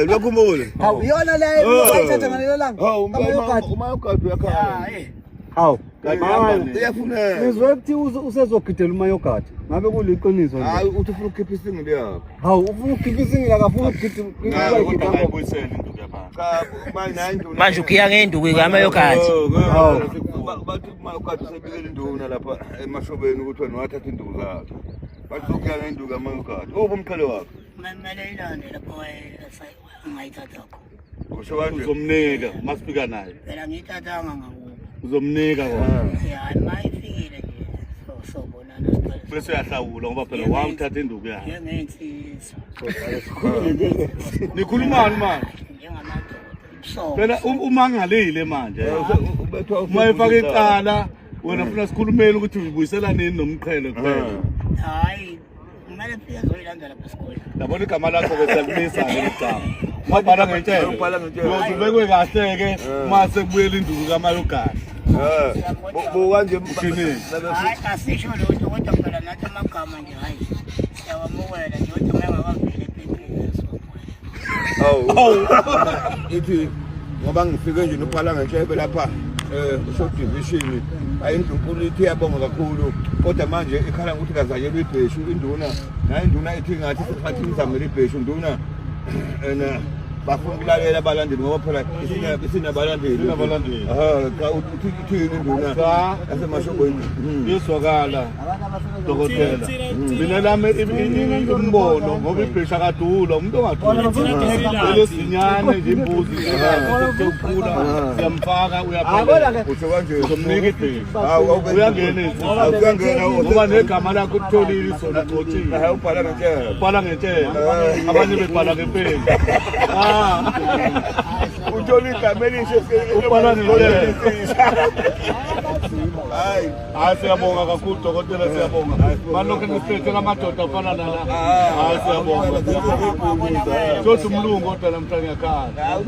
Lokumule. Hawu iyona le ayithatha ngale lang. Umayokati uyakhaya. Hawu. Uyafuneka. Ngizwe ukuthi usezogidela umayogati. Ngabe kuliqiniso nje. Hayi uthi ufuna ukukhipha isingi yakho. Hawu ufuna ukukhipha isingi la kafuna ukugidela. Manje ukhiya ngenduku kamayogati. Hawu. Bathi umayogati usebikela induna lapha emashobeni ukuthi wena wathatha induku zakhe. Bathi ukhiya ngenduku kamayogati. Ubumqhele wakho. Mamela ilande lapho ungayithatha kho. Usho kanje Uzomnika masifika naye. Phela ngiyithathanga ngakubo. Uzomnika kona. Ya mayifikile nje. So bonana siqale. Bese uyahlawula ngoba phela wawuthatha induku yakhe. Njengensizwa. Nikhulumani manje? Njengamadoda. So. Phela umangalile manje. Uma efaka icala wena ufuna sikhulumeni ukuthi uyibuyisela nini nomqhele kuphela. Hayi. Kumele phela zoyilanda lapha esikoleni. Yabona igama lakho besalibisa ngelicala. Mabhala ngentshela. Uzubekwe kahle ke mase kubuyela induku kamayogati. Kanje Hayi asisho lutho kodwa phela nathi amagama nje hayi. Siyawamukela nje kodwa ngingakaveli ephepheni so. ithi ngoba ngifike nje nophala ngentshebe lapha short division ayindunkulu ithi yabonga kakhulu kodwa manje ikhala ukuthi kazanyelwe ibheshu induna nayo induna ithi ngathi sikhathi izamela ibheshu induna bafuna ukulalela abalandeli ngoba phela isinabalandeli ka uthi induna yasemashobeni Yizwakala dokotela. Mina lami imbono ngoba ibhesha kadula umuntu ongadula. Lezinyane nje imbuzi ukuphula siyamfaka uyaphela. usho kanje Uzomnika ibhesha. Uyangena ngoba negama lakho utholile isona coaching. ubhala ngentshebe Ubhala ngentshela. Abanye bebhala ngempela. uthola igama elisho Ubhala ngentshela. hayi Siyabonga kakhulu dokotela siyabonga. Malokho nisiphethe amadoda afana nala. Siyabonga. Sothi umlungu kodwa namhlanje ngiyakhala.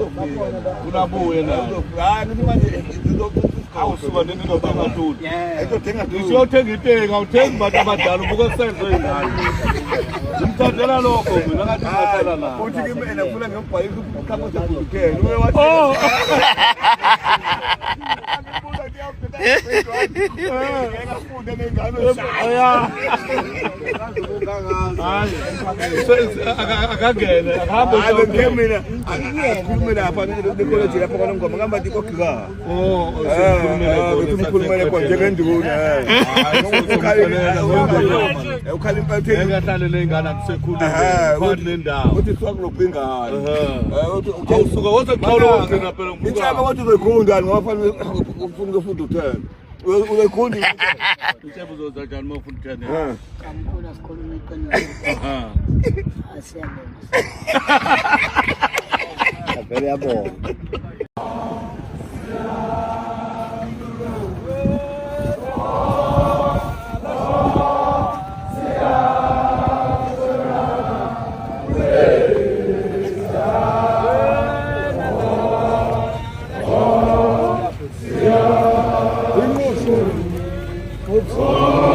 Unabuye na. Awusuka nini ngobamadulu. Usiyothenga iteki awuthengi abantu abadala ubuka kusenze ingane. Ngimthandela lokho mina ngathi ngiyahlala la. uthi kimi ufuna ngembhayisi ukukhamisa kuthela uye wathi akangene akahambe mina akukhulume lapha nekholeji lapha kwaNongoma ngamba nti kokika ukhulumele kwa njengenduna ukhala impathe ngahlale lengane akusekhulu phakathi nendawo uthi siwakulopha ingane awusuka wose qhawula wona phela ngicaba ukuthi uzoyikhunda ngoba fanele ufuna ukufunda uthela uzoyikhunda Utshebe uzoza njani uma ufuna uthene? Kamkhulu asikhuluma iqiniso. Asiyabonga. Vele yabonga. Whoa!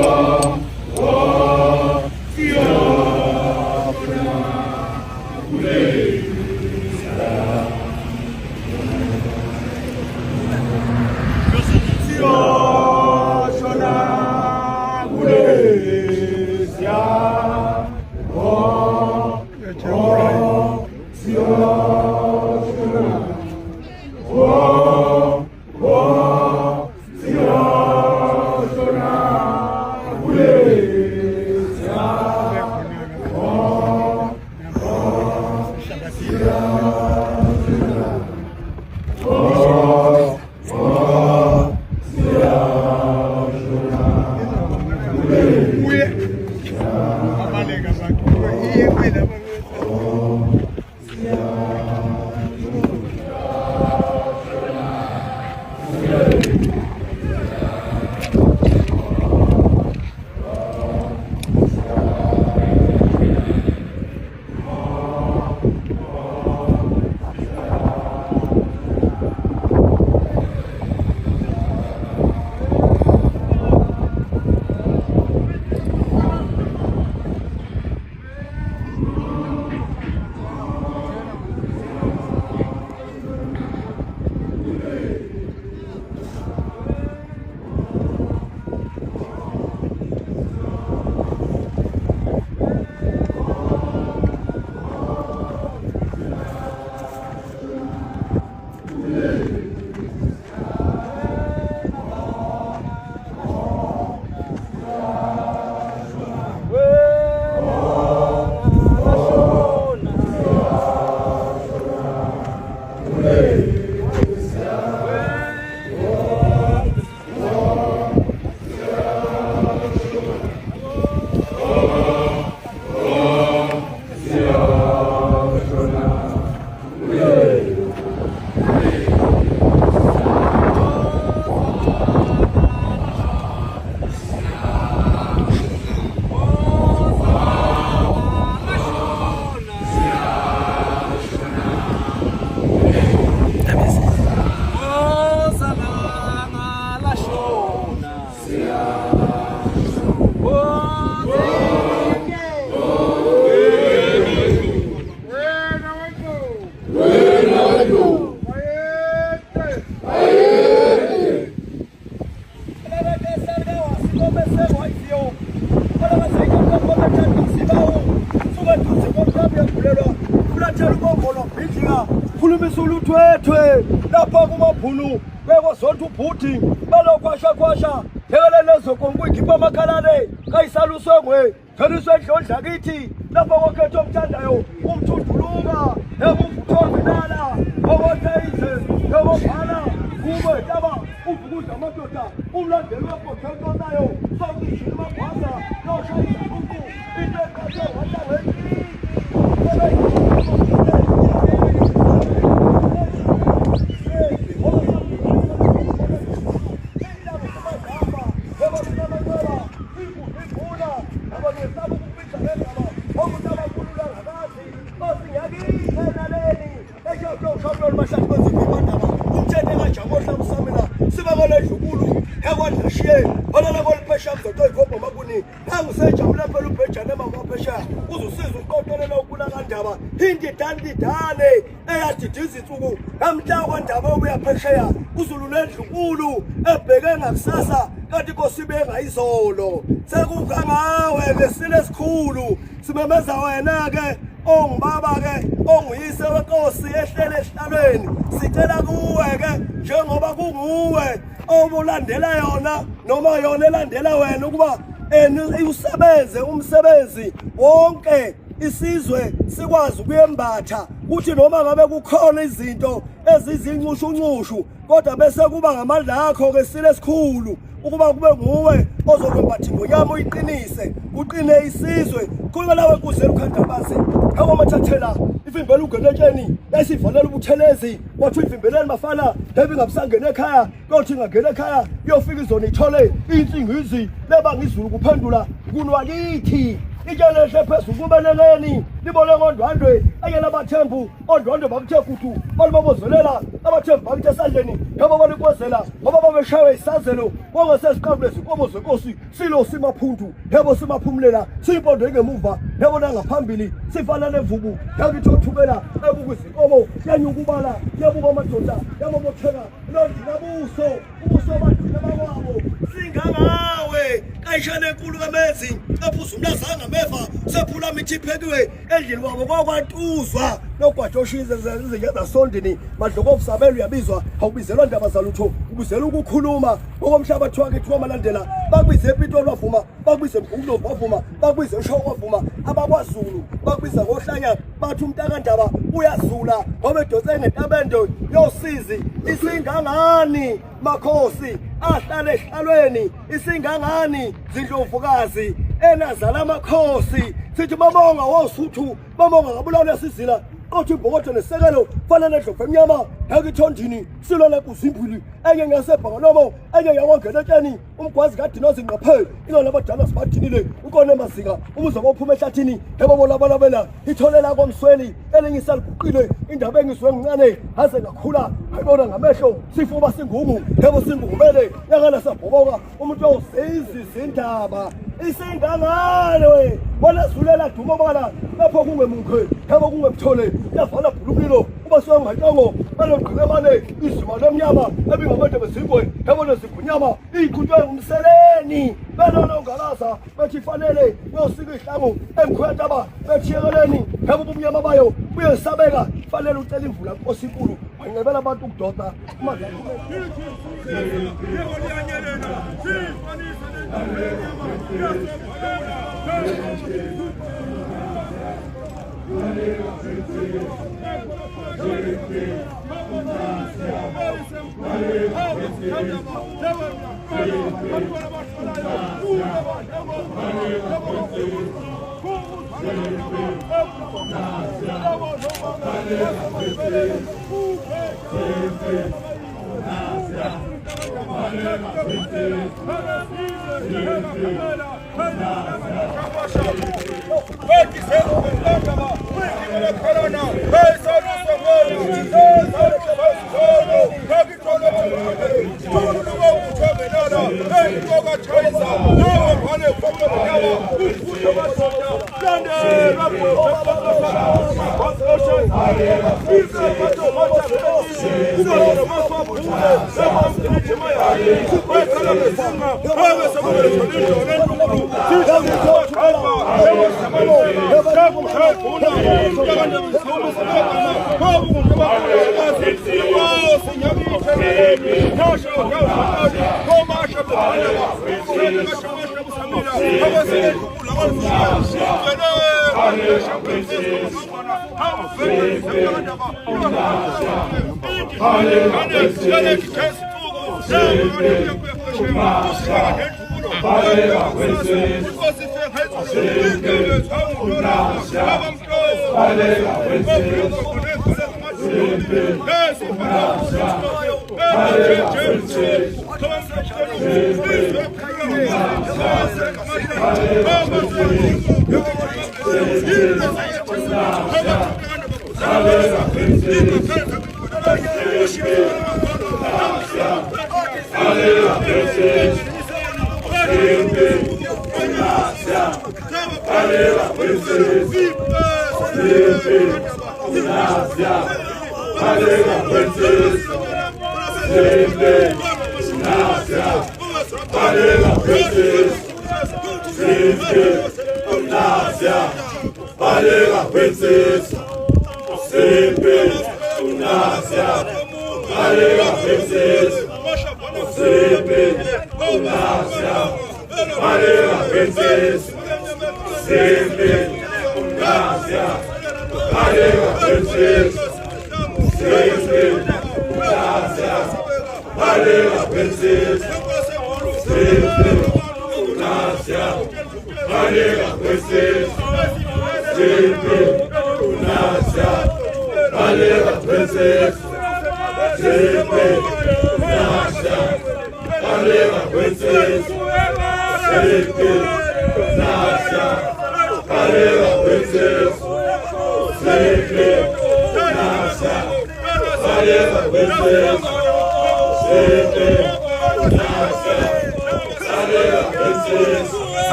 Thwe lapha kumaphulu bekosonto ubhuti balokwasha hekelele zokonke ikhipha amakhalane kayisaluswe ngwe theliswe endlondla kithi lapha kokhetho omthandayo umthunduluka ebuvuthozelala okotheize ebophala kube taba uvukudla amadoda umlandeli webhothetonayo sokishini mabhaza noshayisa uku into ekhathe watangeti Indidane eyadidiza insuku namhla kwandaba obuya phesheya uzulu nedlunkulu ebheke ngakusasa kanti inkosi bengayizolo sekukangawe ngesile esikhulu simemeza wena ke ongibaba ke onguyise wenkosi ehlele esihlalweni sicela kuwe ke njengoba kunguwe obulandela yona noma yona elandela wena ukuba usebenze umsebenzi wonke isizwe sikwazi ukuyembatha kuthi noma ngabe kukhona izinto ezizincushuncushu kodwa bese kuba ngamandla akho ke sile esikhulu ukuba kube nguwe ozokwembatha ingonyama uyiqinise uqine isizwe khuluma nawe kuze ukhandabase hawo mathathela ivimbela ugenetsheni yasivalela ubuthelezi wathi ivimbeleni bafana hebi ngabusangena ekhaya kothi ngangena ekhaya uyofika izona ithole insingizi leba ngizulu kuphendula kunwakithi ijana phezulu kubeleleni libone ngondwandwe ayela abathembu ondwandwe bakuthe kudu balibabozelela abathembu bakuthe esandleni ngoba balikozela ngoba babeshawe isazelo bongasesiqabule izinkomo zenkosi silo simaphundu yebo simaphumulela siyimpondo engemuva yabona ngaphambili sifana nevubu yakithi othubela ebuka izinkomo yanyuka ubala yabuka amadoda yamomotheka nondinabuso ubuso badlula bakwabo singangawe kayishane enkulu kamezi ephuza umlazanga meva sephula mithi iphekiwe endlini wabo kwakwantuzwa nogwajoshize izinyeza sondini madloko obusabelo uyabizwa awubizelwa ndaba zalutho ubizela ukukhuluma ngokomhlaba thiwa kethiwa malandela bakubize ePitoli wavuma bakubize eMgungundlovu wavuma bakubize eShowe wavuma abakwazulu bakubiza ngohlanya bathi umntakandaba uyazula ngoba edonse ngentabendo yosizi isingangani makhosi ahlale ehlalweni isingangani zindlovukazi enazala amakhosi sithi babonga wosuthu babonga ngabulawo lesizila othi ibhokotho nesekelo fana nedlovu emnyama yakithondini silona kuzimbili enye ngasebhakalomo enye yakongenetsheni umgwazi kadinozi ngaphe ingona abadala sibadinile ukone mazinga umuze bophuma ehlathini ebabolabalabela itholela komsweli elinye isaliguqile indaba engizwe ngncane haze ngakhula ayibona ngamehlo sifuba singungu yebo singumele yakala sabhoboka umuntu ozezi zindaba isingangane wona zulela dumo bala lapho kungemunkhe yebo kungemthole yavala bhulukilo uba songatongo balogqike mane izima lemnyama ebingabantu bezingwe yabona zigunyama iqhutshwe ngumseleni belona ungalaza bethi fanele uyosika ihlangu emkhwentaba bethiyekeleni yabo ubumnyama bayo uyesabeka fanele ucela imvula nkosi inkulu wanqebela abantu ukudoda manje Hey,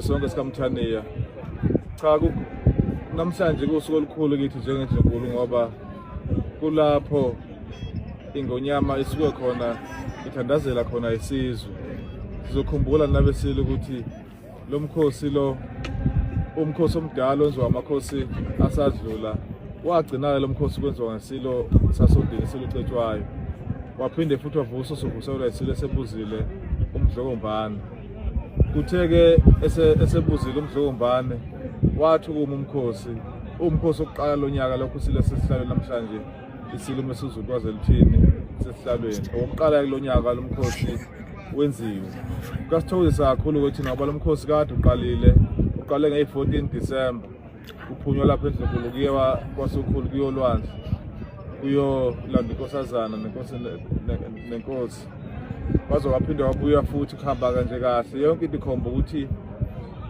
sonke sikamthaniya cha namhlanje kusuku olukhulu kithi njengeNdlunkulu ngoba kulapho ingonyama isuke khona ithandazela khona isizwe sizokhumbula nabesile ukuthi lo mkhosi lo umkhosi omdala onziwa amakhosi asadlula wagcina lo mkhosi kwenziwa ngesilo sasondini silucetshwayo waphinde futhi wavusa sovuselwa isilo esebuzile umdlokombane kutheke esebuzile umdlokombane wathi umkhosi oqala lonyaka lokho sile sesihlalo namhlanje isilimo sezulu kwazelithini sesihlalweni oqala kulonyaka lomkhosi wenziwe kasithokozisa kakhulu ukuthi ngoba lo mkhosi kade uqale nge-14 December uphunywa lapha eNdlunkulu kuyewa kwasukhulu kuyolwandle kuyolanda inkosazana nenkosi bazo waphinde wabuya futhi kuhamba kanje kahle yonke into ikhomba ukuthi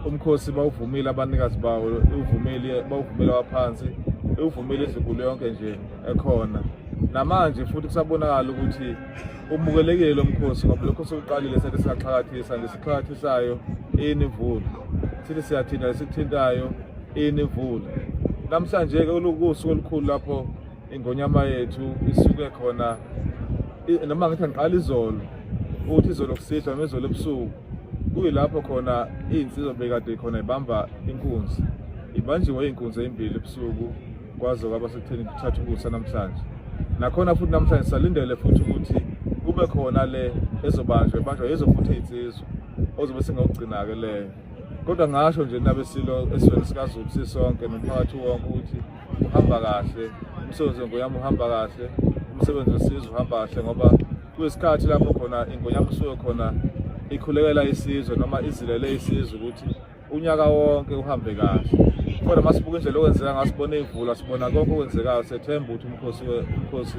umkhosi bawuvumile abanikazi bawo uvumile bawuvumela waphansi uvumile izinkulu yonke nje ekhona namanje futhi kusabonakala ukuthi umukelekile lo mkhosi ngoba lokho sokuqalile sathi siyaxhakathisa ngesikhathisisayo imvula sithi siyathinta lesithintayo imvula namhlanje ke ulukusuku olukhulu lapho ingonyama yethu isuke khona noma ngithi ngiqala izolo uthi izolo kusitha nezolo ebusuku kuyilapho khona insizwa bekade khona ibamba inkunzi ibanjiwe inkunzi ezimbili ebusuku kwazo kwaba sekutheni kuthatha ukusa namhlanje nakhona futhi namhlanje salindele futhi ukuthi kube khona le ezobanjwa yezofuthi insizwa ozobe singokugcina ke leyo kodwa ngasho nje nabesilo esizweni sikaZulu sisonke nomphakathi wonke ukuthi uhamba kahle umsebenzi ngoyama uhamba kahle umsebenzi wesizwe uhamba kahle ngoba kuyisikhathi lapho khona ingonyama isuke khona ikhulekela isizwe noma izilele isizwe ukuthi unyaka wonke uhambe kahle kodwa masibuka indlela okwenzeka ngasibona imvula sibona konke okwenzekayo sethemba ukuthi umkhosi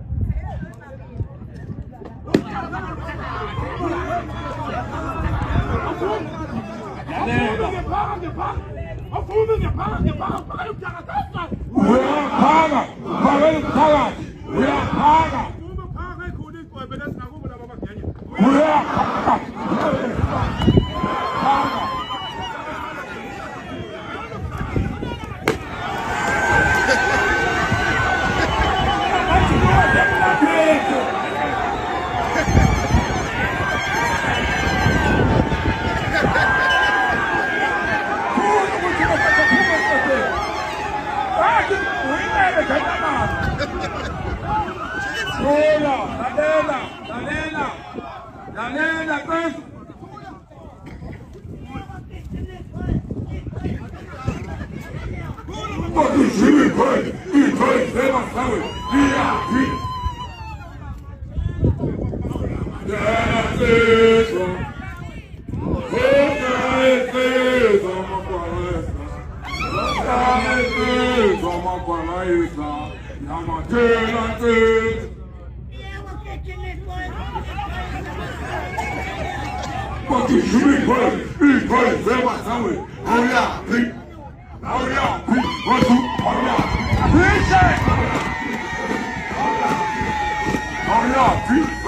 Hurry up!